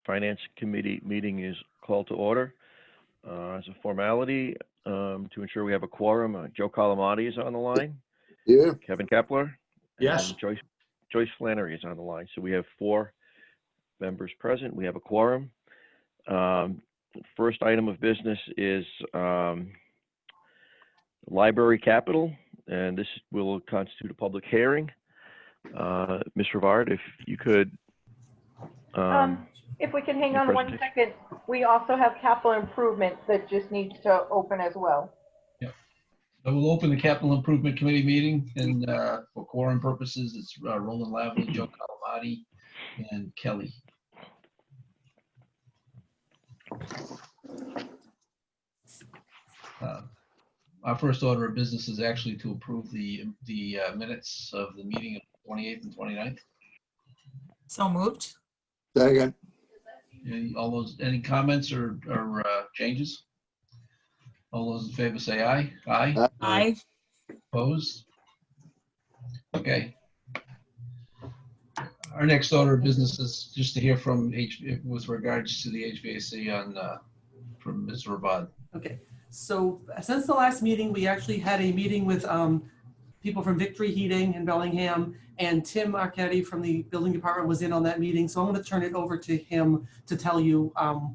Finance Committee meeting is called to order. As a formality, to ensure we have a quorum, Joe Calamati is on the line, Yeah. Kevin Kepler, Yes. and Joyce Flannery is on the line. So we have 4 members present. We have a quorum. First item of business is library capital, and this will constitute a public hearing. Ms. Rivard, if you could. If we can hang on 1 second, we also have capital improvement that just needs to open as well. Yep. So we'll open the Capital Improvement Committee meeting, and for quorum purposes, it's Roland Lavely, Joe Calamati, and Kelly. Our first order of business is actually to approve the minutes of the meeting of 28th and 29th. So moved. Second. Any comments or changes? All those in favor say aye. Aye. Aye. Opposed? Okay. Our next order of business is just to hear from with regards to the HVAC from Ms. Rabad. Okay, so since the last meeting, we actually had a meeting with people from Victory Heating in Bellingham, and Tim Arquetti from the building department was in on that meeting. So I'm going to turn it over to him to tell you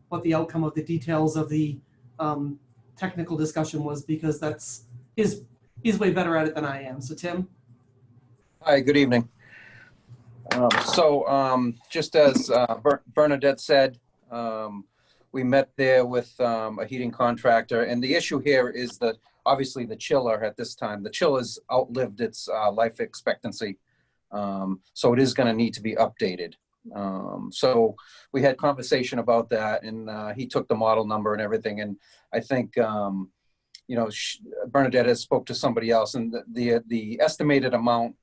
what the outcome of the details of the technical discussion was, because he's way better at it than I am. So Tim. Hi, good evening. Just as Bernadette said, we met there with a heating contractor, and the issue here is that obviously the chiller at this time, the chiller's outlived its life expectancy. So it is going to need to be updated. So we had conversation about that, and he took the model number and everything. And I think, Bernadette has spoke to somebody else, and the estimated amount,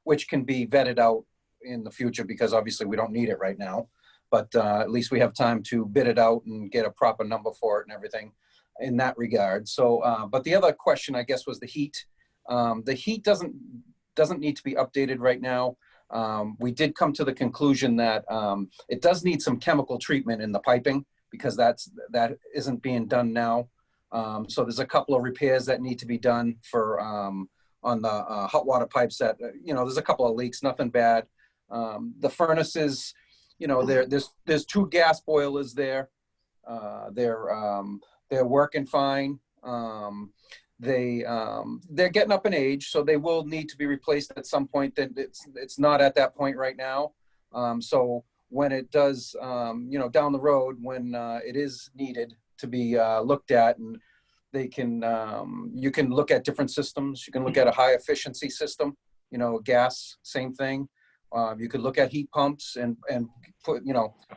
which can be vetted out in the future, because obviously we don't need it right now, but at least we have time to bid it out and get a proper number for it and everything in that regard. So, but the other question, I guess, was the heat. The heat doesn't need to be updated right now. We did come to the conclusion that it does need some chemical treatment in the piping, because that isn't being done now. So there's a couple of repairs that need to be done for on the hot water pipes that, there's a couple of leaks, nothing bad. The furnaces, there's 2 gas boilers there. They're working fine. They're getting up in age, so they will need to be replaced at some point. That it's not at that point right now. So when it does, down the road, when it is needed to be looked at, and they can, you can look at different systems. You can look at a high efficiency system, gas, same thing. You could look at heat pumps and put,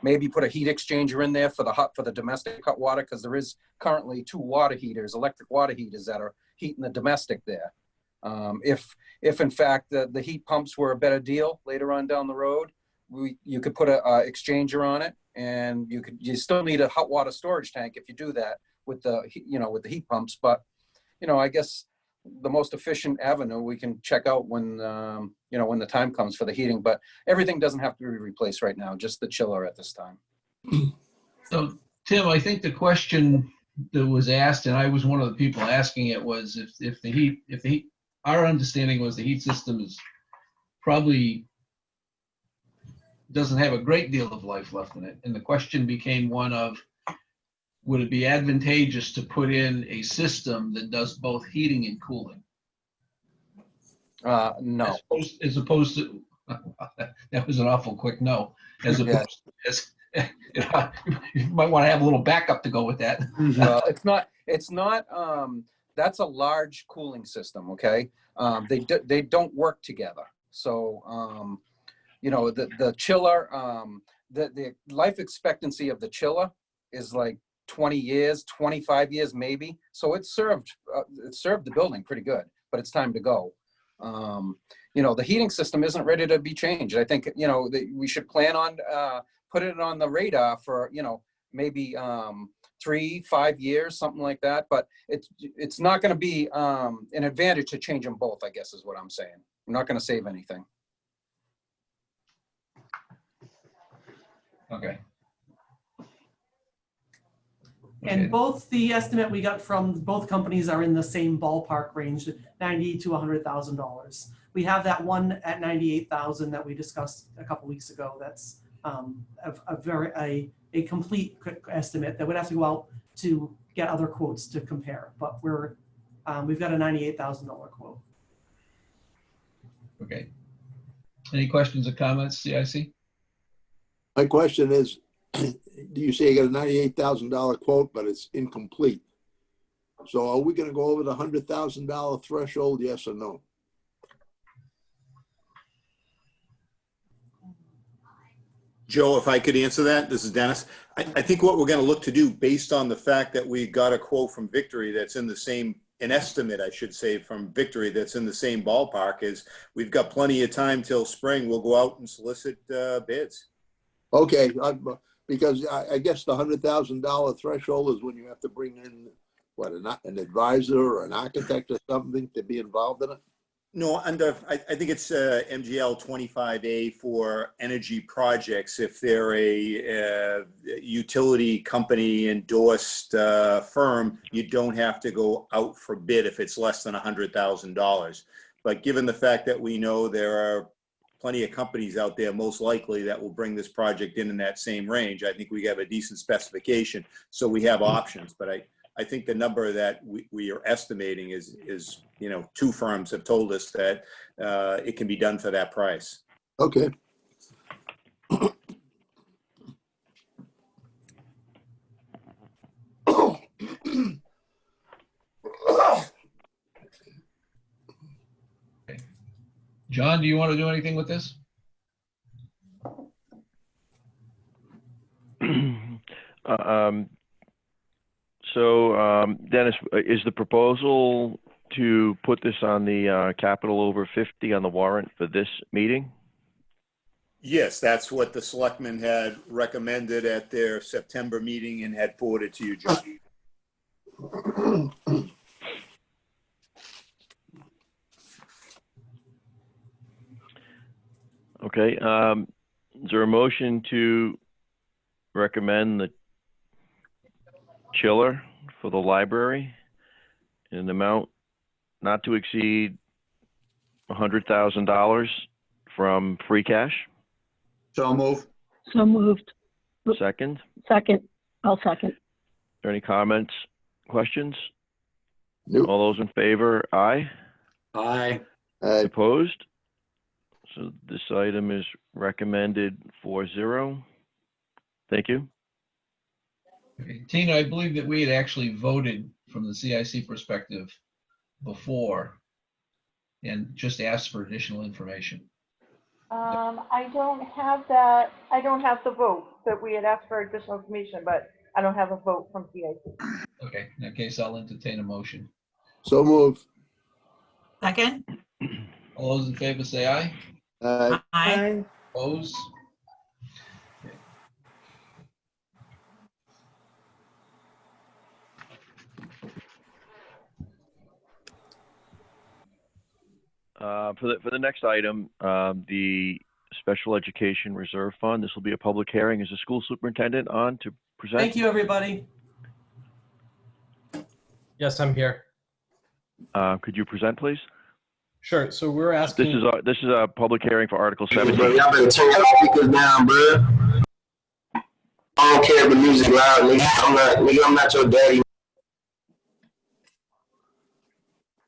maybe put a heat exchanger in there for the domestic hot water, because there is currently 2 water heaters, electric water heaters, that are heating the domestic there. If in fact the heat pumps were a better deal later on down the road, you could put a exchanger on it, and you still need a hot water storage tank if you do that with the heat pumps. But I guess the most efficient avenue we can check out when when the time comes for the heating, but everything doesn't have to be replaced right now, just the chiller at this time. So Tim, I think the question that was asked, and I was one of the people asking it, was if the heat, our understanding was the heat system is probably doesn't have a great deal of life left in it. And the question became one of, would it be advantageous to put in a system that does both heating and cooling? No. As opposed to, that was an awful quick no. As opposed to, you might want to have a little backup to go with that. It's not, that's a large cooling system, okay? They don't work together. So, the chiller, the life expectancy of the chiller is like 20 years, 25 years maybe. So it served the building pretty good, but it's time to go. The heating system isn't ready to be changed. I think, we should plan on putting it on the radar for, maybe 3-5 years, something like that. But it's not going to be an advantage to change them both, I guess is what I'm saying. I'm not going to save anything. Okay. And Okay. both the estimate we got from both companies are in the same ballpark range, $90,000 to $100,000. We have that one at 98,000 that we discussed a couple weeks ago. That's a complete estimate that would have to go out to get other quotes to compare. But we've got a $98,000 quote. Okay. Any questions or comments, CIC? My question is, do you say you got a $98,000 quote, but it's incomplete? So are we gonna go over the $100,000 threshold, yes or no? Joe, if I could answer that, this is Dennis. I think what we're going to look to do, based on the fact that we got a quote from Victory that's in the same, an estimate, I should say, from Victory that's in the same ballpark, is we've got plenty of time till spring. We'll go out and solicit bids. Okay, because I guess the $100,000 threshold is when you have to bring in, what, an advisor or an architect or something to be involved in it? No, under, I think it's MGL 25A for energy projects. If they're a utility company endorsed firm, you don't have to go out for bid if it's less than $100,000. But given the fact that we know there are plenty of companies out there, most likely, that will bring this project in that same range, I think we have a decent specification, so we have options. But I think the number that we are estimating is, you know, two firms have told us that it can be done for that price. Okay. John, do you want to do anything with this? Dennis, is the proposal to put this on the capital over 50 on the warrant for this meeting? Yes, that's what the selectmen had recommended at their September meeting and had forwarded to you, John. Okay, is there a motion to recommend the chiller for the library in an amount not to exceed $100,000 from free cash? So move. So moved. Second, Second. I'll second. are there any comments, questions? Nope. All those in favor, aye. Aye. Opposed? So this item is recommended 4-0. Thank you. Okay. Tina, I believe that we had actually voted from the CIC perspective before and just asked for additional information. I don't have that. I don't have the vote that we had asked for additional information, but I don't have a vote from CIC. Okay, in that case, I'll entertain a motion. So move. Second? All those in favor say aye. Aye. Opposed? For the next item, the Special Education Reserve Fund, this will be a public hearing. Is the school superintendent on to present? Thank you, everybody. Yes, I'm here. Could you present, please? Sure. So we're asking. This is a public hearing for Article 17. Bro, y'all better turn your speakers down, bro. I don't care if the music loud, nigga. I'm not your daddy.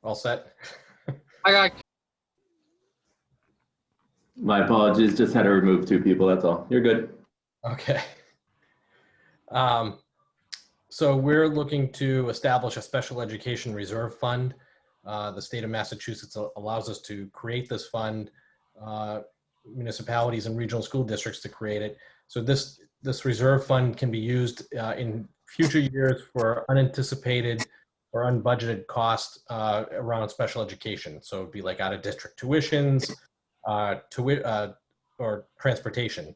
All set. I got. My apologies. Just had to remove two people. That's all. You're good. Okay. So we're looking to establish a special education reserve fund. The state of Massachusetts allows us to create this fund, municipalities and regional school districts to create it. So this reserve fund can be used in future years for unanticipated or unbudgeted costs around special education. So it'd be like out of district tuitions, or transportation.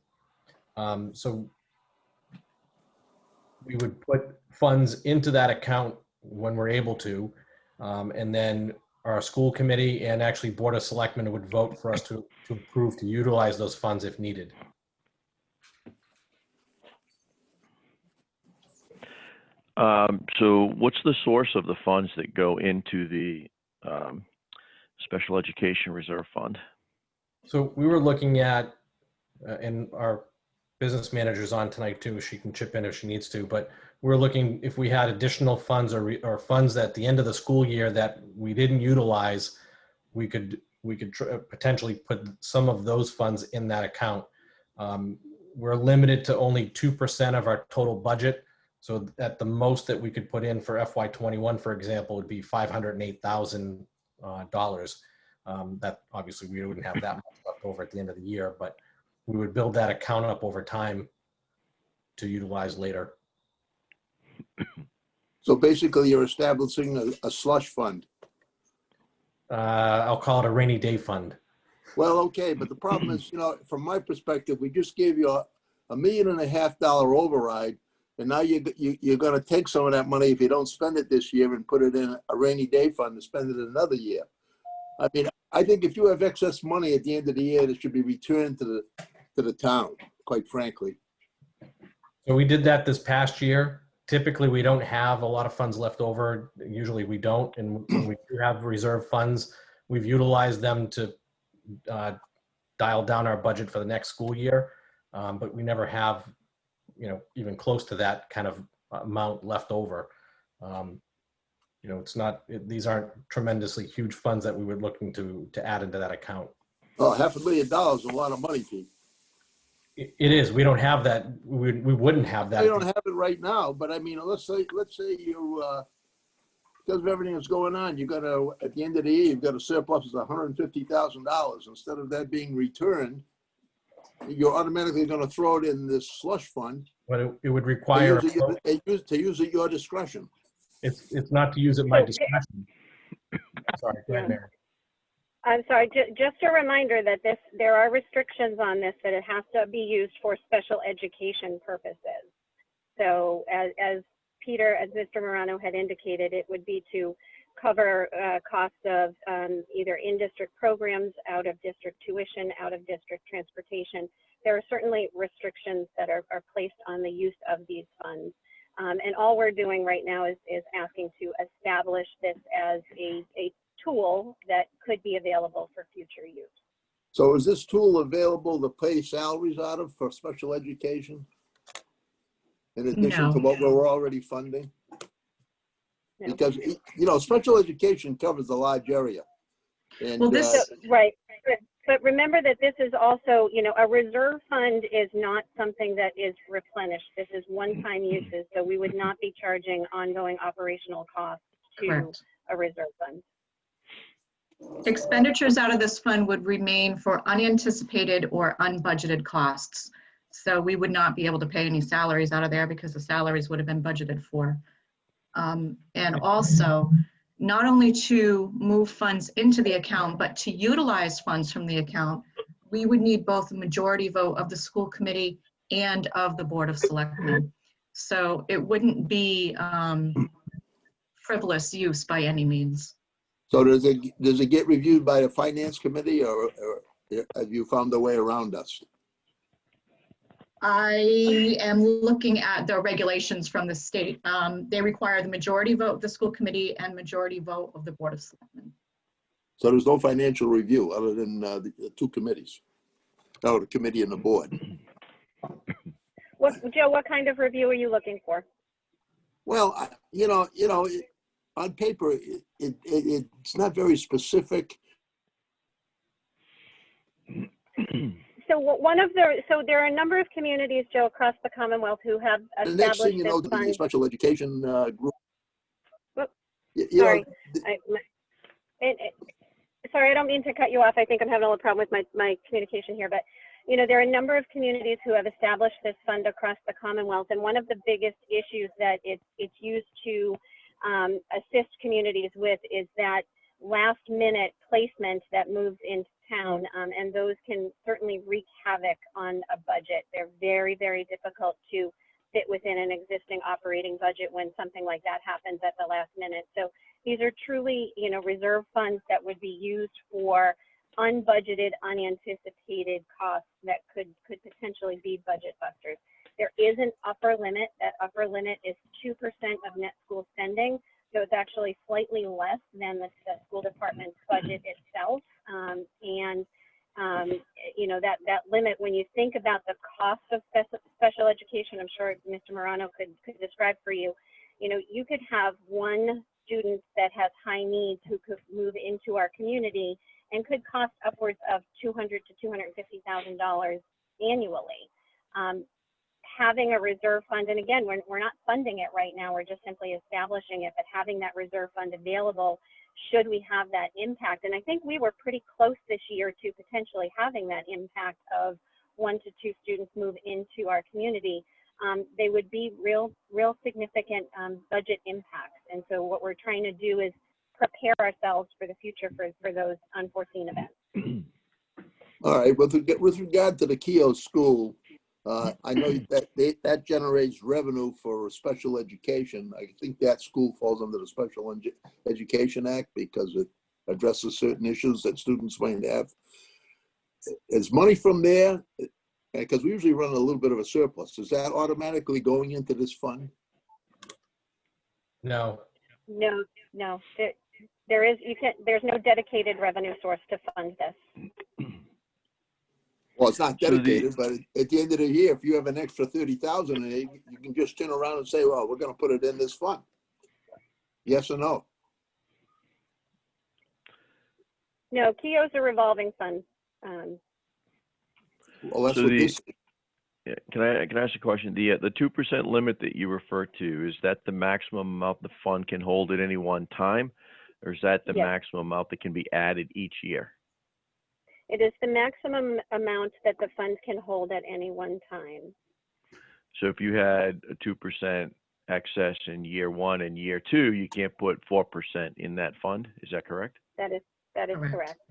So we would put funds into that account when we're able to, and then our school committee and actually Board of Selectmen would vote for us to approve to utilize those funds if needed. So what's the source of the funds that go into the Special Education Reserve Fund? So we were looking at, and our business manager's on tonight too, she can chip in if she needs to, but we're looking if we had additional funds or funds at the end of the school year that we didn't utilize, we could potentially put some of those funds in that account. We're limited to only 2% of our total budget. So at the most that we could put in for FY21, for example, would be $508,000. That obviously we wouldn't have that much left over at the end of the year, but we would build that account up over time to utilize later. So basically you're establishing a slush fund. I'll call it a rainy day fund. Well, okay, but the problem is, from my perspective, we just gave you a $1.5 million override, and now you're going to take some of that money if you don't spend it this year and put it in a rainy day fund to spend it another year. I mean, I think if you have excess money at the end of the year, it should be returned to the town, quite frankly. So we did that this past year. Typically, we don't have a lot of funds left over. Usually we don't. And when we do have reserve funds, we've utilized them to dial down our budget for the next school year. But we never have, even close to that kind of amount left over. It's not, these aren't tremendously huge funds that we were looking to add into that account. Well, $500,000 is a lot of money, Pete. It is. We don't have that. We wouldn't have that. I don't have it right now, but I mean, let's say you, because of everything that's going on, you got to, at the end of the year, you've got a surplus of $150,000. Instead of that being returned, you're automatically going to throw it in this slush fund. But it would require to use it at your discretion. It's not to use at my discretion. Sorry, go ahead, Mary. I'm sorry, just a reminder that there are restrictions on this, that it has to be used for special education purposes. So as Mr. Morano had indicated, it would be to cover costs of either in-district programs, out-of-district tuition, out-of-district transportation. There are certainly restrictions that are placed on the use of these funds. And all we're doing right now is asking to establish this as a tool that could be available for future use. So is this tool available to pay salaries out of for special education? In addition to what we're already funding? No. Because, special education covers a large area. And, well, right. But remember that this is also, a reserve fund is not something that is replenished. This is one-time uses, so we would not be charging ongoing operational costs to a reserve fund. Expenditures out of this fund would remain for unanticipated or unbudgeted costs. So we would not be able to pay any salaries out of there because the salaries would have been budgeted for. And also, not only to move funds into the account, but to utilize funds from the account, we would need both a majority vote of the school committee and of the Board of Selectmen. So it wouldn't be frivolous use by any means. So does it get reviewed by the finance committee, or have you found a way around us? I am looking at the regulations from the state. They require the majority vote of the school committee and majority vote of the Board of Selectmen. So there's no financial review other than the two committees, the committee and the board. Joe, what kind of review are you looking for? Well, on paper, it's not very specific. So there are a number of communities, Joe, across the Commonwealth who have established the next thing you know, the special education group. Sorry. Sorry, I don't mean to cut you off. I think I'm having a little problem with my communication here, but there are a number of communities who have established this fund across the Commonwealth, and one of the biggest issues that it's used to assist communities with is that last minute placement that moves into town, and those can certainly wreak havoc on a budget. They're very, very difficult to fit within an existing operating budget when something like that happens at the last minute. So these are truly, reserve funds that would be used for unbudgeted, unanticipated costs that could potentially be budget busters. There is an upper limit. That upper limit is 2% of net school spending. So it's actually slightly less than the school department's budget itself. You know, that limit, when you think about the cost of special education, I'm sure Mr. Morano could describe for you, you know, you could have one student that has high needs who could move into our community and could cost upwards of $200,000 to $250,000 annually. Having a reserve fund, and again, we're not funding it right now, we're just simply establishing it, but having that reserve fund available should we have that impact. And I think we were pretty close this year to potentially having that impact of 1 to 2 students move into our community. They would be real significant budget impacts. And so what we're trying to do is prepare ourselves for the future for those unforeseen events. All right, with regard to the Keough School, I know that generates revenue for special education. I think that school falls under the Special Education Act because it addresses certain issues that students might have. Is money from there, because we usually run a little bit of a surplus, is that automatically going into this fund? No. No. There's no dedicated revenue source to fund this. Well, it's not dedicated, but at the end of the year, if you have an extra 30,000 in it, you can just turn around and say, well, we're going to put it in this fund. Yes or no? No, Keough's a revolving fund. Well, that's what this is. Can I ask a question? The 2% limit that you refer to, is that the maximum amount the fund can hold at any one time? Or is that the Yes. maximum amount that can be added each year? It is the maximum amount that the fund can hold at any one time. So if you had a 2% excess in year 1 and year 2, you can't put 4% in that fund. Is that correct? That is correct.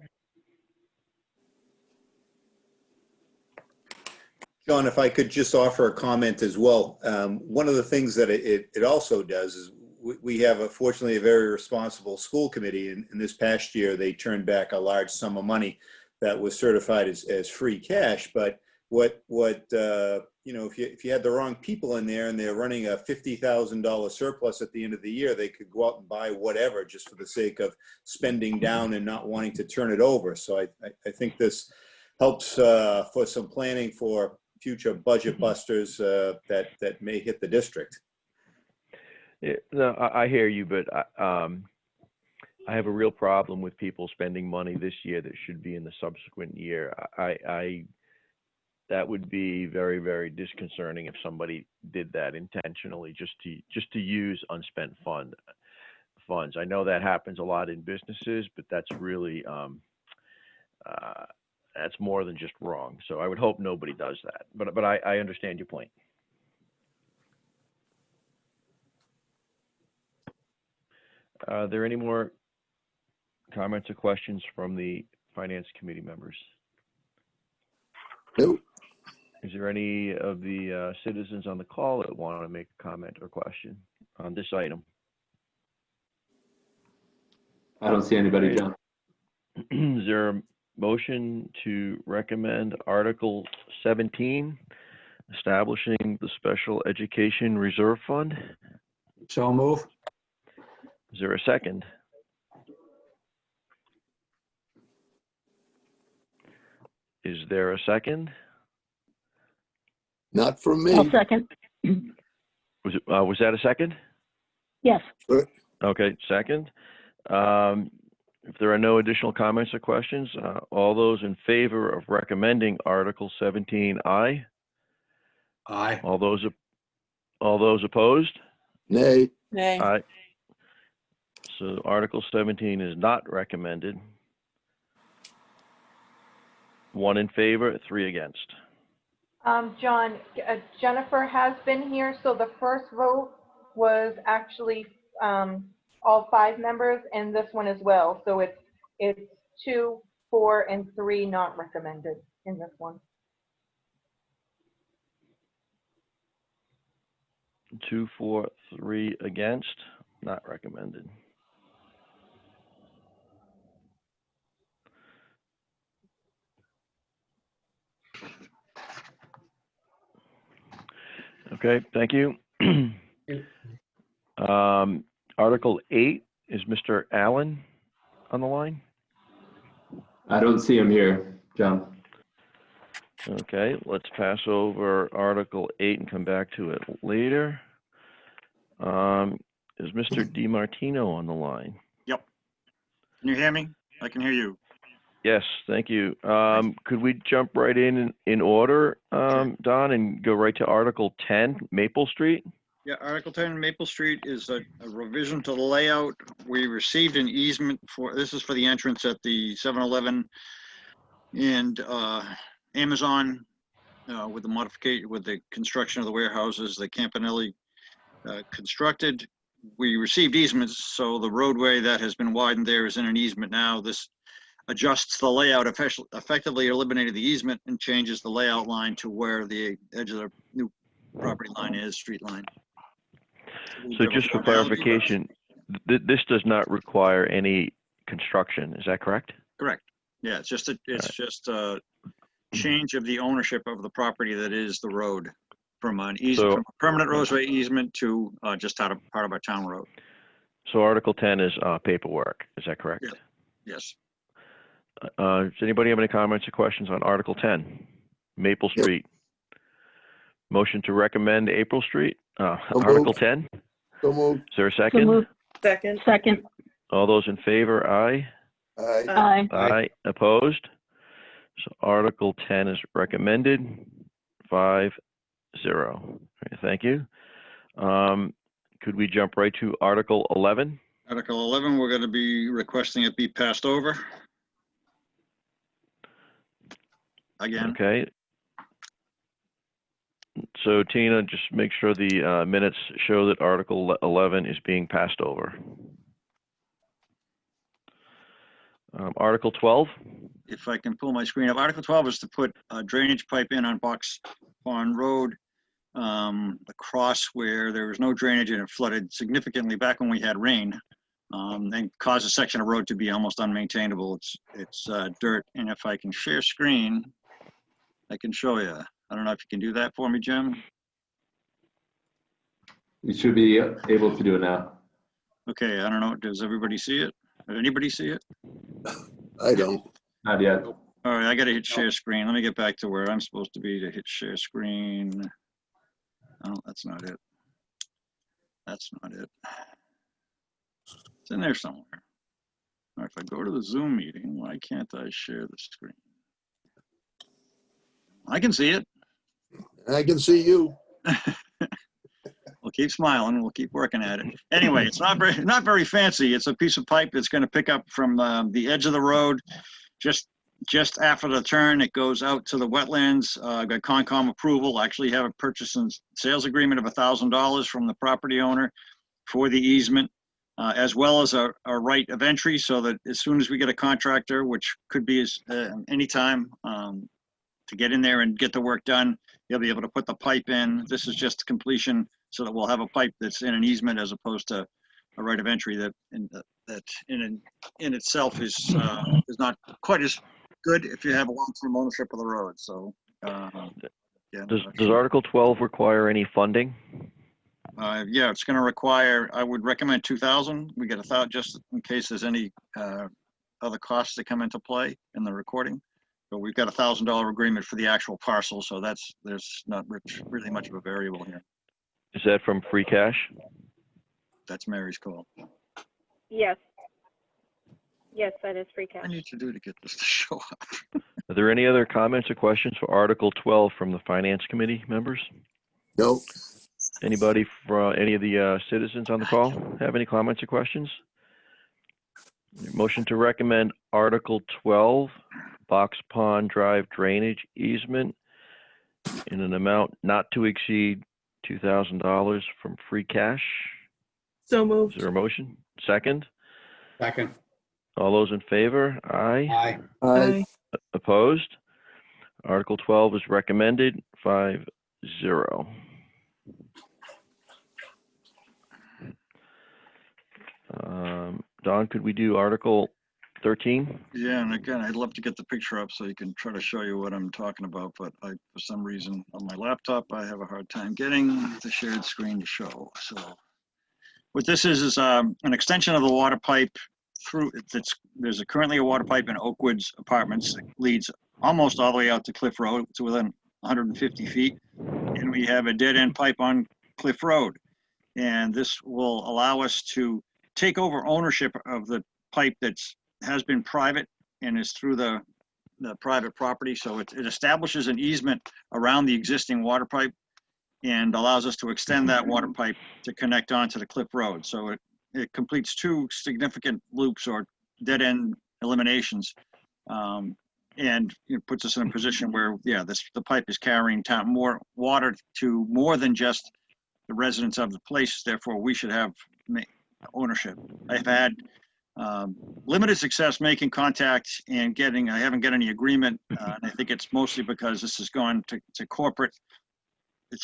John, if I could just offer a comment as well. One of the things that it also does is we have, fortunately, a very responsible school committee. And this past year, they turned back a large sum of money that was certified as free cash. But you know, if you had the wrong people in there and they're running a $50,000 surplus at the end of the year, they could go out and buy whatever just for the sake of spending down and not wanting to turn it over. So I think this helps for some planning for future budget busters that may hit the district. Yeah, no, I hear you, but I have a real problem with people spending money this year that should be in the subsequent year. That would be very, very disconcerting if somebody did that intentionally just to use unspent funds. I know that happens a lot in businesses, but that's really that's more than just wrong. So I would hope nobody does that. But I understand your point. Are there any more comments or questions from the Finance Committee members? Nope. Is there any of the citizens on the call that want to make a comment or question on this item? I don't see anybody, John. Is there a motion to recommend Article 17, establishing the Special Education Reserve Fund? So move. Is there a second? Is there a second? Not from me. I'll second. Was that a second? Yes. Okay, second. If there are no additional comments or questions, all those in favor of recommending Article 17, aye. Aye. All those opposed? Nay. Nay. Aye. So Article 17 is not recommended. 1 in favor, 3 against. John, Jennifer has been here, so the first vote was actually all 5 members, and this one as well. So it's 2, 4, and 3 not recommended in this one. 2, 4, 3 against, not recommended. Okay, thank you. Article 8, is Mr. Allen on the line? I don't see him here, John. Okay, let's pass over Article 8 and come back to it later. Is Mr. DiMartino on the line? Yep. Can you hear me? I can hear you. Yes, thank you. Could we jump right in order, Don, and go right to Article 10, Maple Street? Yeah, Article 10 Maple Street is a revision to the layout. We received an easement for, this is for the entrance at the 7-Eleven and Amazon with the modification, with the construction of the warehouses that Campanelli constructed. We received easements, so the roadway that has been widened there is in an easement now. This adjusts the layout, effectively eliminated the easement and changes the layout line to where the edge of the new property line is, street line. So just for clarification, this does not require any construction, is that correct? Correct. Yeah, it's just a change of the ownership of the property that is the road from an easement, from a permanent roadway easement to just part of our town road. So Article 10 is paperwork, is that correct? Yeah. Yes. Does anybody have any comments or questions on Article 10, Maple Street? Motion to recommend April Street, Article 10? So moved. Is there a So second? moved. Second. Second. All those in favor, aye? Aye. Aye. Opposed? So Article 10 is recommended, 5-0. Okay, thank you. Could we jump right to Article 11? Article 11, we're going to be requesting it be passed over. Again. Okay. So Tina, just make sure the minutes show that Article 11 is being passed over. Article 12? If I can pull my screen up. Article 12 is to put a drainage pipe in on Box Pond Road across where there was no drainage and it flooded significantly back when we had rain and caused a section of road to be almost unmaintainable. It's dirt. And if I can share screen, I can show you. I don't know if you can do that for me, Jim. You should be able to do it now. Okay, I don't know. Does everybody see it? Does anybody see it? I don't. Not yet. All right, I got to hit share screen. Let me get back to where I'm supposed to be to hit share screen. Oh, that's not it. That's not it. It's in there somewhere. All right, if I go to the Zoom meeting, why can't I share the screen? I can see it. I can see you. We'll keep smiling. We'll keep working at it. Anyway, it's not very fancy. It's a piece of pipe that's going to pick up from the edge of the road, just after the turn. It goes out to the wetlands. I've got Concom approval. I actually have a purchase and sales agreement of $1,000 from the property owner for the easement, as well as a right of entry, so that as soon as we get a contractor, which could be any time, to get in there and get the work done, you'll be able to put the pipe in. This is just completion, so that we'll have a pipe that's in an easement as opposed to a right of entry that in itself is not quite as good if you have a long-term ownership of the road. So, yeah. Does Article 12 require any funding? Yeah, it's going to require. I would recommend 2,000. We get 1,000 just in case there's any other costs that come into play in the recording. But we've got $1,000 agreement for the actual parcel, so there's not really much of a variable here. Is that from free cash? That's Mary's call. Yes. Yes, that is free cash. What do I need to do to get this to show up? Are there any other comments or questions for Article 12 from the Finance Committee members? No. Anybody from any of the citizens on the call have any comments or questions? Motion to recommend Article 12, Box Pond Drive drainage easement in an amount not to exceed $2,000 from free cash. So moved. Is there a motion? Second? Second. All those in favor? Aye. Aye. Aye. Opposed? Article 12 is recommended, 5-0. Don, could we do Article 13? Yeah, and again, I'd love to get the picture up so you can try to show you what I'm talking about, but for some reason, on my laptop, I have a hard time getting the shared screen to show. So what this is an extension of the water pipe through, there's currently a water pipe in Oakwood's Apartments that leads almost all the way out to Cliff Road to within 150 feet. And we have a dead end pipe on Cliff Road. And this will allow us to take over ownership of the pipe has been private and is through the private property. So it establishes an easement around the existing water pipe and allows us to extend that water pipe to connect onto the Cliff Road. So it completes two significant loops or dead end eliminations. And it puts us in a position where, yeah, the pipe is carrying more water to more than just the residents of the place. Therefore, we should have ownership. I've had limited success making contact and I haven't got any agreement. And I think it's mostly because this has gone to corporate.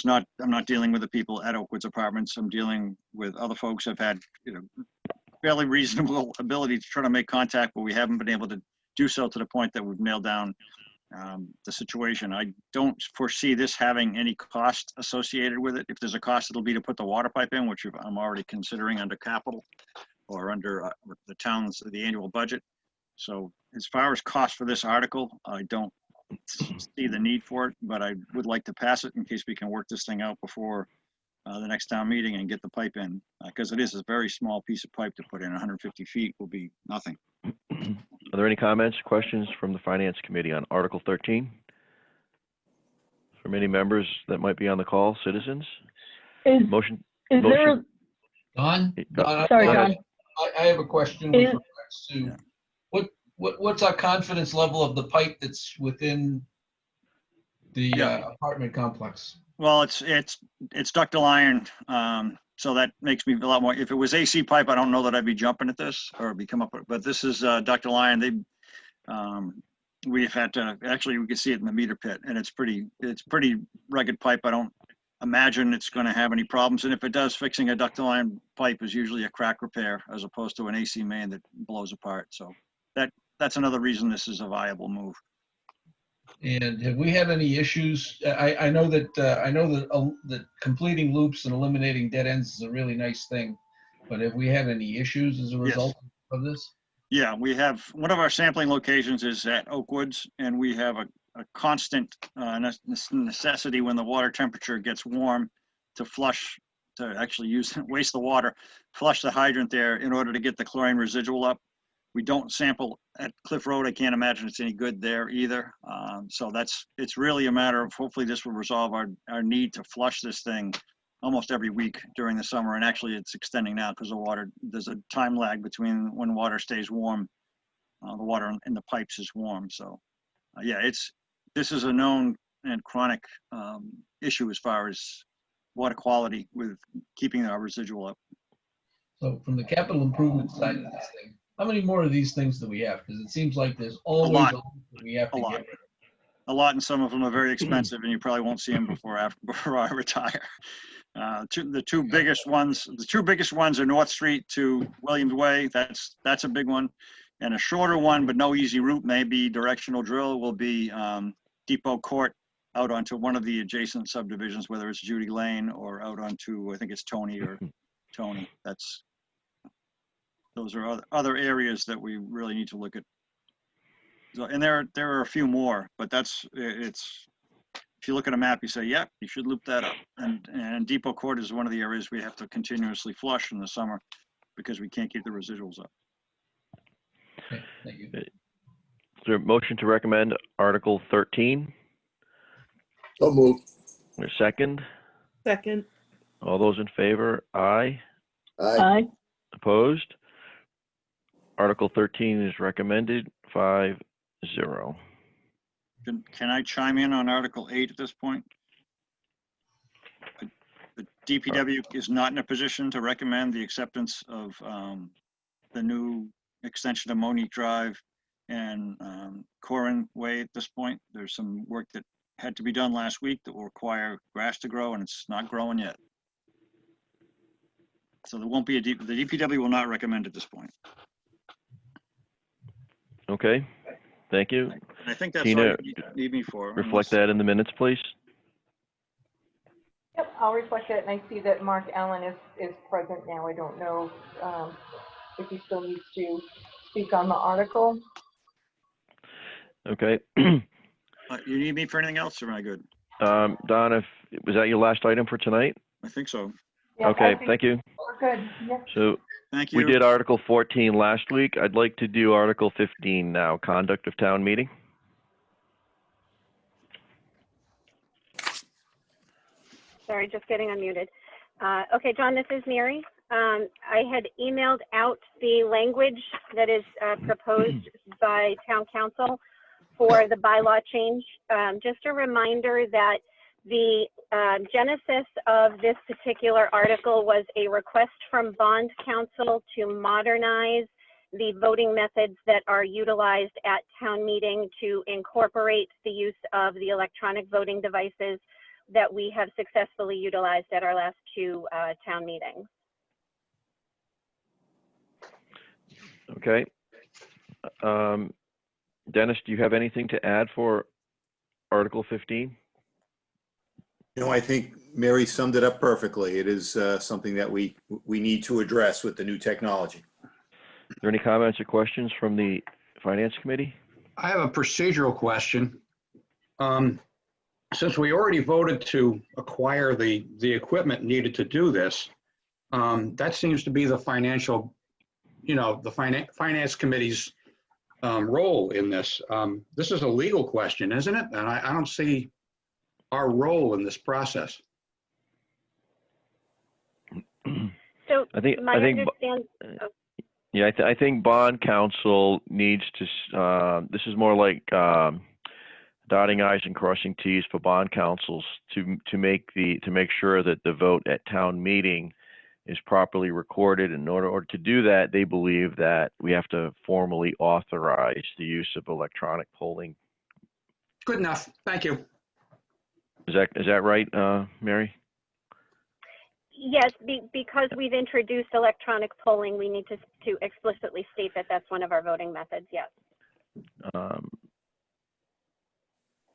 I'm not dealing with the people at Oakwood's Apartments. I'm dealing with other folks. I've had, fairly reasonable ability to try to make contact, but we haven't been able to do so to the point that we've nailed down the situation. I don't foresee this having any cost associated with it. If there's a cost, it'll be to put the water pipe in, which I'm already considering under capital or under the annual budget. So as far as cost for this article, I don't see the need for it, but I would like to pass it in case we can work this thing out before the next town meeting and get the pipe in, because it is a very small piece of pipe to put in. 150 feet will be nothing. Are there any comments, questions from the Finance Committee on Article 13? From any members that might be on the call, citizens? Motion. There? Don? Sorry, go ahead. Don. I have a question with regards to what's our confidence level of the pipe that's within the apartment complex? Well, it's ductile iron, so that makes me a lot more. If it was AC pipe, I don't know that I'd be jumping at this or be come up with. But this is ductile iron. We've had to actually, we can see it in the meter pit, and it's pretty rugged pipe. I don't imagine it's going to have any problems. And if it does, fixing a ductile iron pipe is usually a crack repair as opposed to an AC main that blows apart. So that's another reason this is a viable move. And have we had any issues? I know that completing loops and eliminating dead ends is a really nice thing, but have we had any issues as a result of this? Yeah, we have, one of our sampling locations is at Oakwoods, and we have a constant necessity when the water temperature gets warm to flush, to actually waste the water, flush the hydrant there in order to get the chlorine residual up. We don't sample at Cliff Road. I can't imagine it's any good there either. So it's really a matter of, hopefully this will resolve our need to flush this thing almost every week during the summer. And actually it's extending now because there's a time lag between when water stays warm. The water in the pipes is warm. So yeah, this is a known and chronic issue as far as water quality with keeping our residual up. So from the capital improvement side of this thing, how many more of these things do we have? Because it seems like there's always a lot that we have to get rid of. A lot, and some of them are very expensive, and you probably won't see them before I retire. The two biggest ones are North Street to Williams Way. That's a big one, and a shorter one, but no easy route, maybe directional drill, will be Depot Court out onto one of the adjacent subdivisions, whether it's Judy Lane or out onto, I think it's Tony or Tony. Those are other areas that we really need to look at. So, and there are a few more, but if you look at a map, you say, yep, you should loop that up. And Depot Court is one of the areas we have to continuously flush in the summer because we can't keep the residuals up. Okay, thank you. Is there a motion to recommend Article 13? So moved. A second? Second. All those in favor? Aye. Aye. Opposed? Article 13 is recommended 5-0. Can I chime in on Article 8 at this point? The DPW is not in a position to recommend the acceptance of the new extension of Monique Drive and Corin Way at this point. There's some work that had to be done last week that will require grass to grow, and it's not growing yet. So there won't be the DPW will not recommend at this point. Okay, thank you. And I think that's Tina, all you need me for. reflect that in the minutes, please. Yep, I'll reflect it, and I see that Mark Allen is present now. I don't know if he still needs to speak on the article. Okay. You need me for anything else, or am I good? Don, was that your last item for tonight? I think so. Yeah, Okay, I think thank you. we're good. Yep. So Thank we you. did Article 14 last week. I'd like to do Article 15 now, conduct of town meeting. Sorry, just getting unmuted. Okay, John, this is Mary. I had emailed out the language that is proposed by town council for the bylaw change. Just a reminder that the genesis of this particular article was a request from bond council to modernize the voting methods that are utilized at town meeting to incorporate the use of the electronic voting devices that we have successfully utilized at our last two town meetings. Okay. Dennis, do you have anything to add for Article 15? No, I think Mary summed it up perfectly. It is something that we need to address with the new technology. Are there any comments or questions from the Finance Committee? I have a procedural question. Since we already voted to acquire the equipment needed to do this, that seems to be the financial, the Finance Committee's role in this. This is a legal question, isn't it? And I don't see our role in this process. So I think yeah, I think bond counsel needs to. This is more like dotting i's and crossing t's for bond counsels to make sure that the vote at town meeting is properly recorded. And in order to do that, they believe that we have to formally authorize the use of electronic polling. Good enough. Thank you. Is that right, Mary? yes, because we've introduced electronic polling, we need to explicitly state that that's one of our voting methods, yes.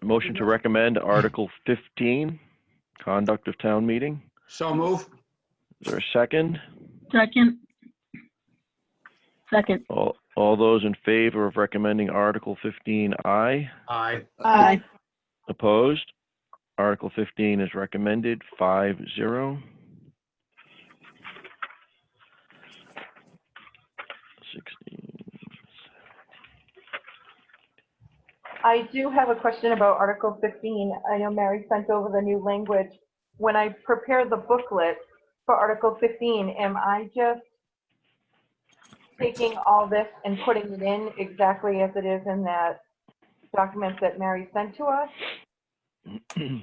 Motion to recommend Article 15, conduct of town meeting. So move. Is there a second? Second. Second. All those in favor of recommending Article 15, aye. Aye. Aye. Opposed? Article 15 is recommended, 5-0. 16. I do have a question about Article 15. I know Mary sent over the new language. When I prepare the booklet for Article 15, am I just taking all this and putting it in exactly as it is in that document that Mary sent to us? Do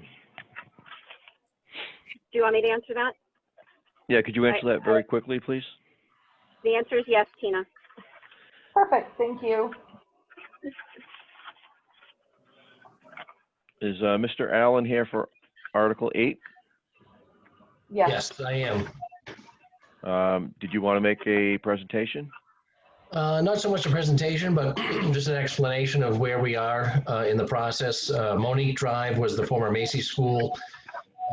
you want me to answer that? Yeah, could you answer that very quickly, please? The answer is yes, Tina. Perfect, thank you. Is Mr. Allen here for Article 8? Yes. Yes, I am. Did you want to make a presentation? Not so much a presentation, but just an explanation of where we are in the process. Monique Drive was the former Macy School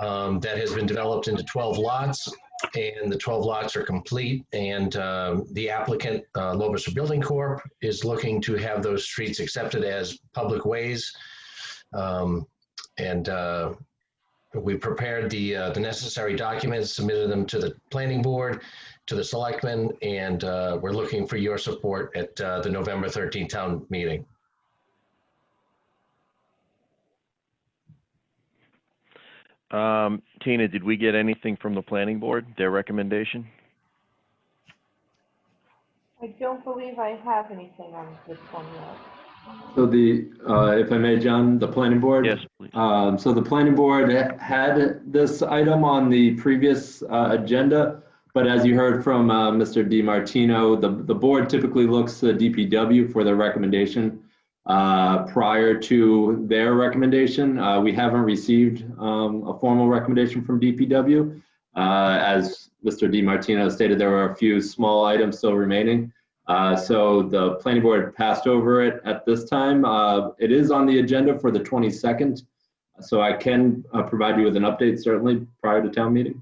that has been developed into 12 lots, and the 12 lots are complete. And the applicant, Lobister Building Corp., is looking to have those streets accepted as public ways. We prepared the necessary documents, submitted them to the planning board, to the selectmen, and we're looking for your support at the November 13th town meeting. Tina, did we get anything from the planning board, their recommendation? I don't believe I have anything on this one yet. So if I may, John, the planning board? Yes, please. So the planning board had this item on the previous agenda, but as you heard from Mr. DiMartino, the board typically looks to the DPW for their recommendation prior to their recommendation. We haven't received a formal recommendation from DPW. As Mr. DiMartino stated, there were a few small items still remaining. So the planning board passed over it at this time. It is on the agenda for the 22nd. So I can provide you with an update certainly prior to town meeting.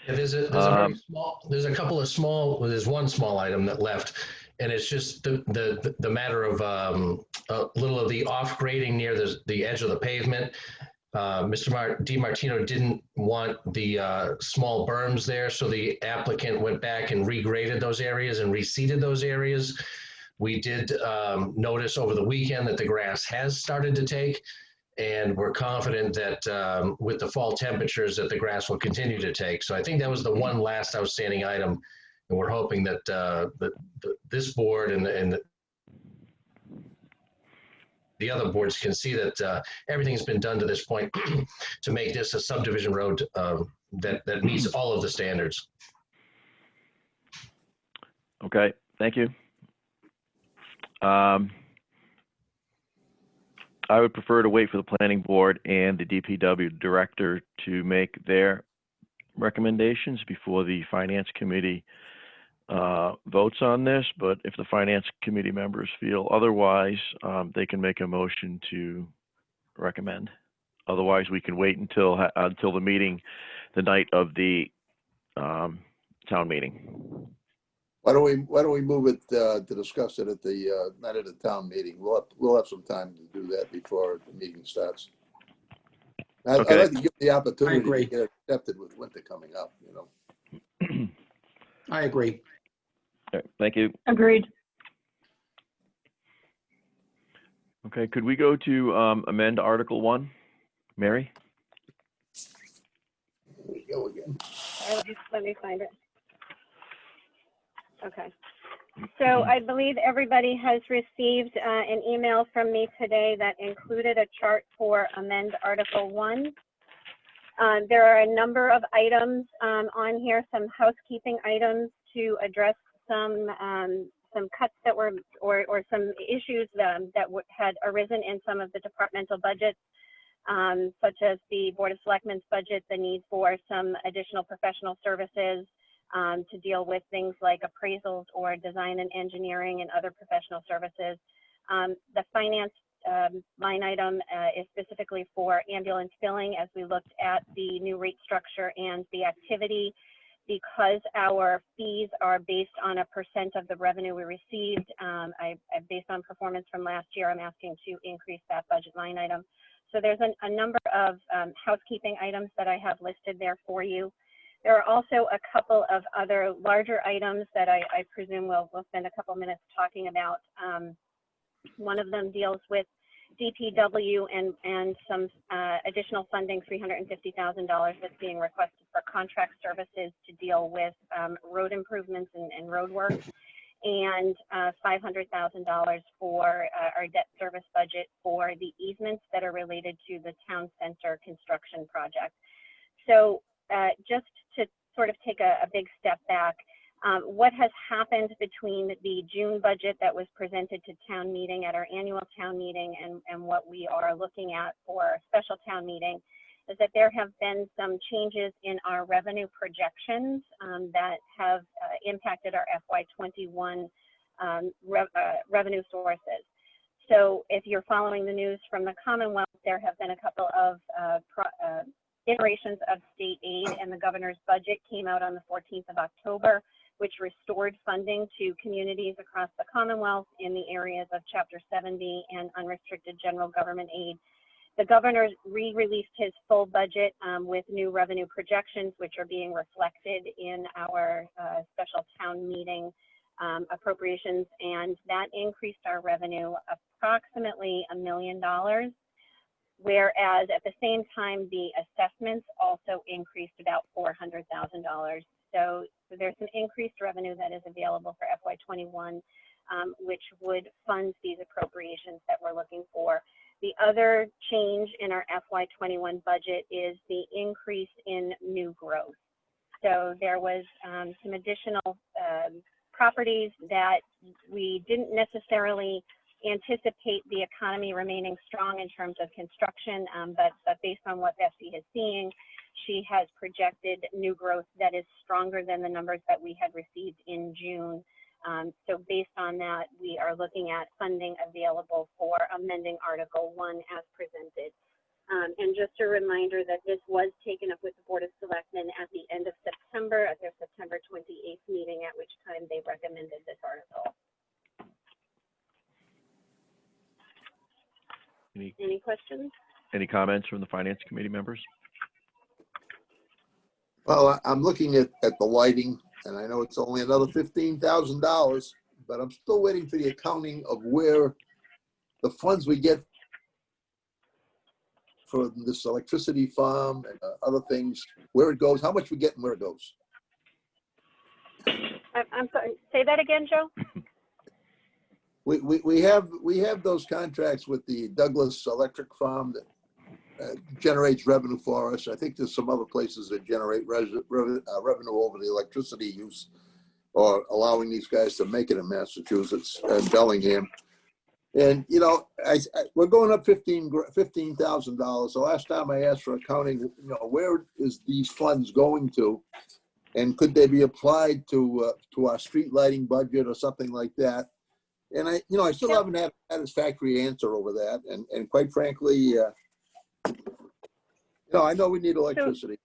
Yeah, there's a very small, there's a couple of small, well, there's one small item that left, and it's just the matter of a little of the off grading near the edge of the pavement. Mr. DiMartino didn't want the small berms there, so the applicant went back and regraded those areas and reseeded those areas. We did notice over the weekend that the grass has started to take, and we're confident that with the fall temperatures that the grass will continue to take. So I think that was the one last outstanding item, and we're hoping that this board and the other boards can see that everything's been done to this point to make this a subdivision road that meets all of the standards. Okay, thank you. I would prefer to wait for the planning board and the DPW director to make their recommendations before the finance committee votes on this. But if the finance committee members feel otherwise, they can make a motion to recommend. Otherwise, we can wait until the meeting, the night of the town meeting. Why don't we move it to discuss it at the night of the town meeting? We'll have some time to do that before the meeting starts. I'd like to give the opportunity to get it accepted with winter coming up, you know. I agree. Okay, thank you. Agreed. Okay, could we go to amend Article 1? Mary? Here we go again. Let me find it. Okay. So I believe everybody has received an email from me today that included a chart for amend Article 1. There are a number of items on here, some housekeeping items to address some cuts that were, or some issues that had arisen in some of the departmental budgets, such as the Board of Selectmen's budget, the need for some additional professional services, to deal with things like appraisals or design and engineering and other professional services. The finance line item is specifically for ambulance billing as we looked at the new rate structure and the activity. Because our fees are based on a % of the revenue we received, based on performance from last year, I'm asking to increase that budget line item. So there's a number of housekeeping items that I have listed there for you. There are also a couple of other larger items that I presume we'll spend a couple minutes talking about. One of them deals with DPW and some additional funding, $350,000 that's being requested for contract services to deal with road improvements and road work, and $500,000 for our debt service budget for the easements that are related to the town center construction project. So just to sort of take a big step back, what has happened between the June budget that was presented to town meeting at our annual town meeting and what we are looking at for a special town meeting is that there have been some changes in our revenue projections that have impacted our FY21 revenue sources. So if you're following the news from the Commonwealth, there have been a couple of iterations of state aid, and the governor's budget came out on the 14th of October, which restored funding to communities across the Commonwealth in the areas of Chapter 70 and unrestricted general government aid. The governor re-released his full budget with new revenue projections, which are being reflected in our special town meeting appropriations, and that increased our revenue approximately $1 million. Whereas at the same time, the assessments also increased about $400,000. So there's some increased revenue that is available for FY21, which would fund these appropriations that we're looking for. The other change in our FY21 budget is the increase in new growth. So there was some additional properties that we didn't necessarily anticipate the economy remaining strong in terms of construction, but based on what Betsy is seeing, she has projected new growth that is stronger than the numbers that we had received in June. So based on that, we are looking at funding available for amending Article 1 as presented. And just a reminder that this was taken up with the Board of Selectmen at the end of September, at their September 28th meeting, at which time they recommended this article. Any questions? Any comments from the Finance Committee members? Well, I'm looking at the lighting, and I know it's only another $15,000, but I'm still waiting for the accounting of where the funds we get for this electricity farm and other things, where it goes, how much we get and where it goes. I'm sorry, say that again, Joe? We have those contracts with the Douglas Electric Farm that generates revenue for us. I think there's some other places that generate revenue over the electricity use, or allowing these guys to make it in Massachusetts and Bellingham. And, you know, we're going up $15,000. The last time I asked for accounting, you know, where is these funds going to? And could they be applied to our street lighting budget or something like that? And I still haven't had a satisfactory answer over that. And quite frankly, I know we need electricity.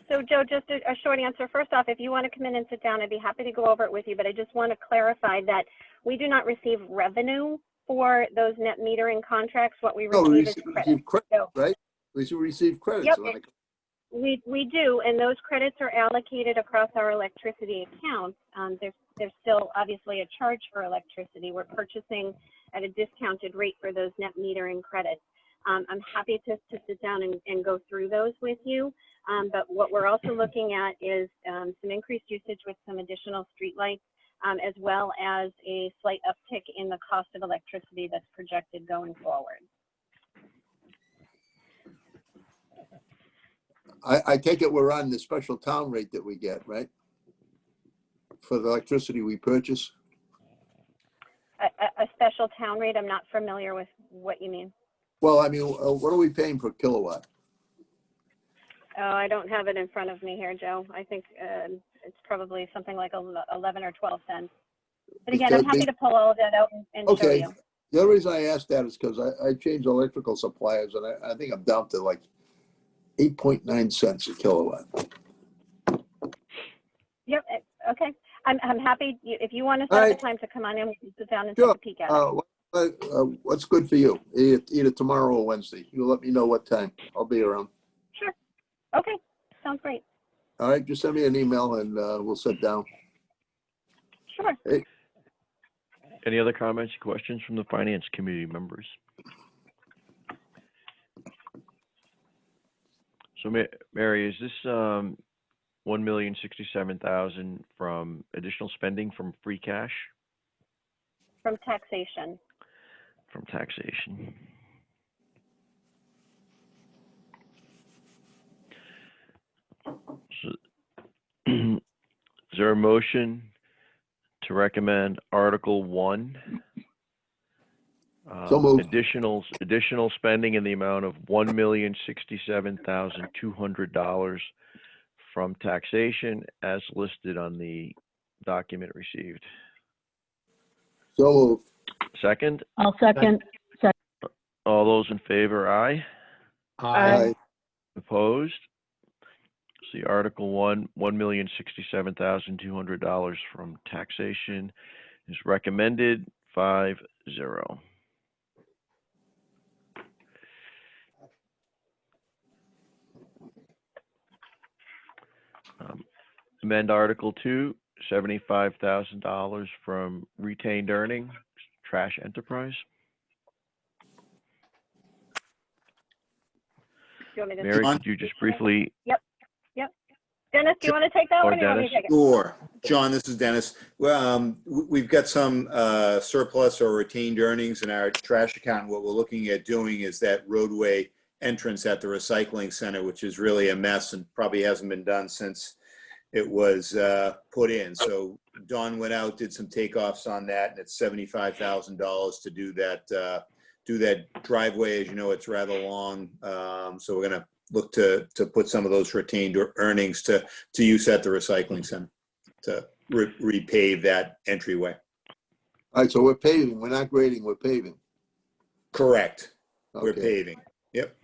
So Joe, just a short answer. First off, if you want to come in and sit down, I'd be happy to go over it with you, but I just want to clarify that we do not receive revenue for those net metering contracts. What we receive is credit. Right? We should receive credits. Yep, we do, and those credits are allocated across our electricity accounts. There's still obviously a charge for electricity. We're purchasing at a discounted rate for those net metering credits. I'm happy to sit down and go through those with you. But what we're also looking at is some increased usage with some additional streetlights, as well as a slight uptick in the cost of electricity that's projected going forward. I take it we're on the special town rate that we get, right? For the electricity we purchase? A special town rate? I'm not familiar with what you mean. Well, I mean, what are we paying per kilowatt? Oh, I don't have it in front of me here, Joe. I think it's probably something like 11 or 12 cents. But again, I'm happy to pull all of that out and show you. The other reason I asked that is because I changed electrical suppliers, and I think I'm down to like 8.9 cents a kilowatt. Yep. Okay. I'm happy. If you want to set up a time to come on in, we can sit down and take a peek at it. What's good for you? Either tomorrow or Wednesday. You let me know what time. I'll be around. Sure. Okay. Sounds great. All right. Just send me an email and we'll sit down. Sure. Hey. Any other comments or questions from the Finance Committee members? So, Mary, is this $1,067,000 from additional spending from free cash? From taxation. From taxation. So, is there a motion to recommend Article 1? So moved. Additional spending in the amount of $1,067,200 from taxation as listed on the document received. So moved. Second? I'll second. All those in favor, aye? Aye. Opposed? See, Article 1, $1,067,200 from taxation is recommended 5-0. Amend Article 2, $75,000 from retained earnings, trash enterprise. Mary, could you just briefly? Yep. Dennis, do you want to take that one? Or you want me to take it? Sure. John, this is Dennis. Well, we've got some surplus or retained earnings in our trash account. What we're looking at doing is that roadway entrance at the recycling center, which is really a mess and probably hasn't been done since it was put in. So Don went out, did some takeoffs on that, and it's $75,000 to do that driveway. As you know, it's rather long. So we're gonna look to put some of those retained earnings to use at the recycling center to repave that entryway. All right, so we're paving, we're not grading, we're paving. Correct. We're Okay. paving. Yep.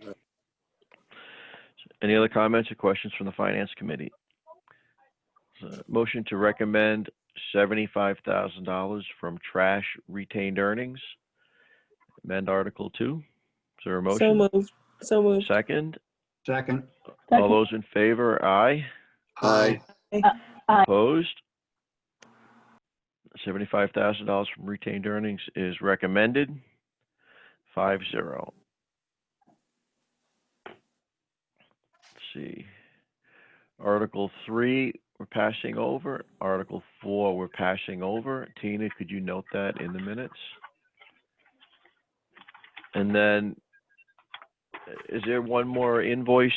Any other comments or questions from the Finance Committee? Motion to recommend $75,000 from trash retained earnings. Amend Article 2. Is there a motion? So moved. So moved. Second. Second. All those in favor, aye. Aye. Aye. Opposed? $75,000 from retained earnings is recommended. 5-0. Let's see. Article 3, we're passing over. Article 4, we're passing over. Tina, could you note that in the minutes? And then, is there one more invoice,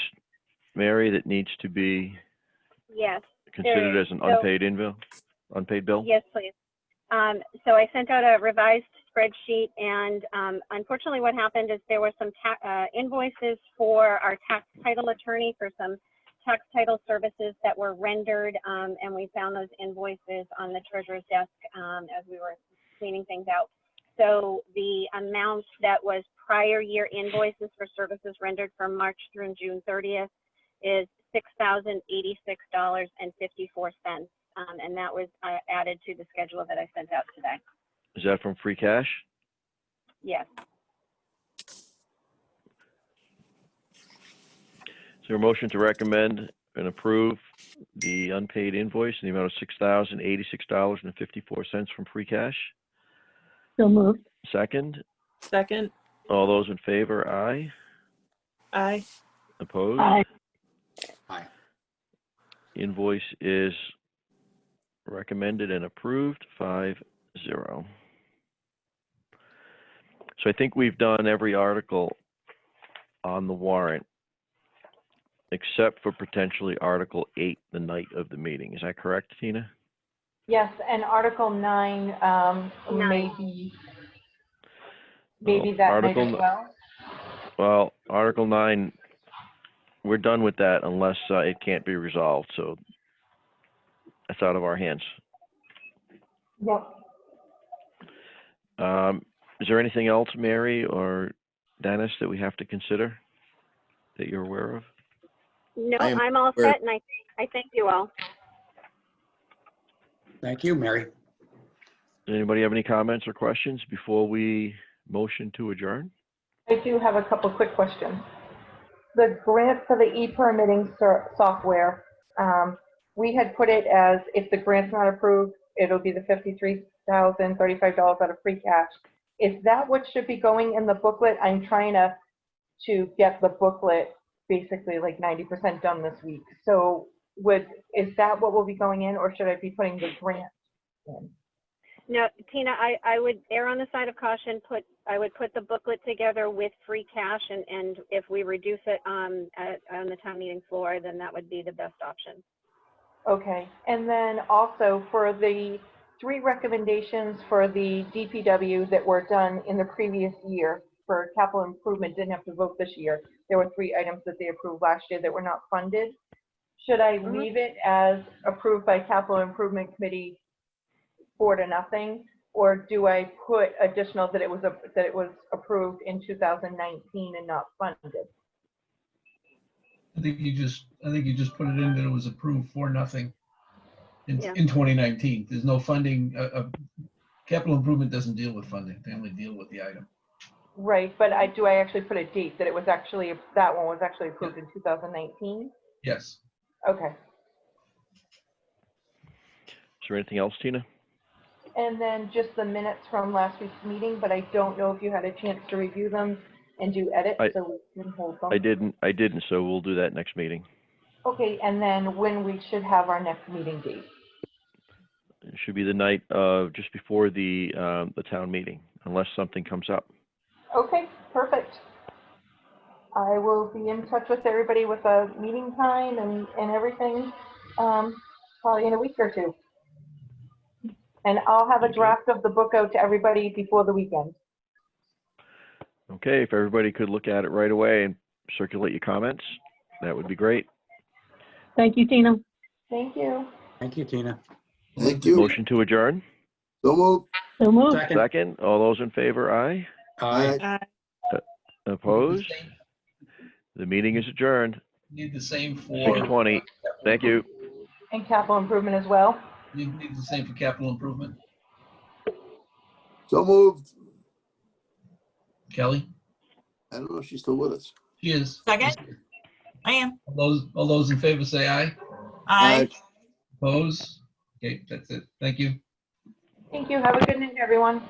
Mary, that needs to be Yes. considered as an unpaid bill? Yes, please. So I sent out a revised spreadsheet, and unfortunately what happened is there were some invoices for our tax title attorney for some tax title services that were rendered, and we found those invoices on the treasurer's desk as we were cleaning things out. So the amount that was prior year invoices for services rendered from March through June 30th is $6,086.54. And that was added to the schedule that I sent out today. Is that from free cash? Yes. Is there a motion to recommend and approve the unpaid invoice in the amount of $6,086.54 from free cash? So moved. Second. Second. All those in favor, aye. Aye. Opposed? Aye. Aye. Invoice is recommended and approved, 5-0. So I think we've done every article on the warrant, except for potentially Article 8, the night of the meeting. Is that correct, Tina? Yes, and Article 9, maybe that night as well. Well, Article 9, we're done with that unless it can't be resolved, so that's out of our hands. Yep. Is there anything else, Mary or Dennis, that we have to consider that you're aware of? No, I'm all set, and I thank you all. Thank you, Mary. Does anybody have any comments or questions before we motion to adjourn? I do have a couple quick questions. The grant for the e-permitting software, we had put it as if the grant's not approved, it'll be the $53,035 out of free cash. Is that what should be going in the booklet? I'm trying to get the booklet basically like 90% done this week. So is that what will be going in, or should I be putting the grant in? No, Tina, I would err on the side of caution. I would put the booklet together with free cash, and if we reduce it on the town meeting floor, then that would be the best option. Okay, and then also for the 3 recommendations for the DPW that were done in the previous year for capital improvement, didn't have to vote this year. There were 3 items that they approved last year that were not funded. Should I leave it as approved by capital improvement committee 4-0, or do I put additional that it was approved in 2019 and not funded? I think you just put it in that it was approved 4-0 in 2019. There's no funding. Capital improvement doesn't deal with funding. They only deal with the item. Right, but do I actually put a date that it was actually, that one was actually approved in 2019? Yes. Okay. Is there anything else, Tina? And then just the minutes from last week's meeting, but I don't know if you had a chance to review them and do edits, so we can hold them. I didn't, so we'll do that next meeting. Okay, and then when we should have our next meeting date? It should be the night of just before the town meeting, unless something comes up. Okay, perfect. I will be in touch with everybody with a meeting time and everything, probably in a week or 2. And I'll have a draft of the book out to everybody before the weekend. Okay, if everybody could look at it right away and circulate your comments, that would be great. Thank you, Tina. Thank you. Thank you, Tina. Thank you. Motion to adjourn? So moved. So moved. Second. Second, all those in favor, aye? Aye. Aye. Opposed? The meeting is adjourned, Need the same for. 6:20. Thank you. And capital improvement as well. You need the same for capital improvement. So moved. Kelly? I don't know if she's still with us. She is. Second? I am. All those in favor say aye. Aye. Opposed? Okay, that's it. Thank you. Thank you. Have a good night, everyone.